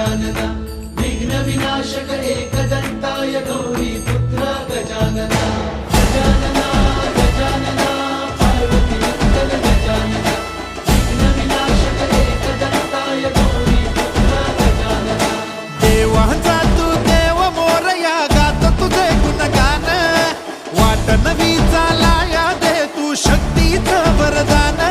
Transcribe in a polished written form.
गजानना विघ्न विनाशक एकदंताय गौरी पुत्र गजानना गजानना गजानना पार्वती मंगल गजानना विघ्न विनाशक एकदंताय गौरी पुत्र गजानना देवाचा तू देव मोरया गात तुझे गुणगान वाट नवी चालाया दे तू शक्तीचं वरदान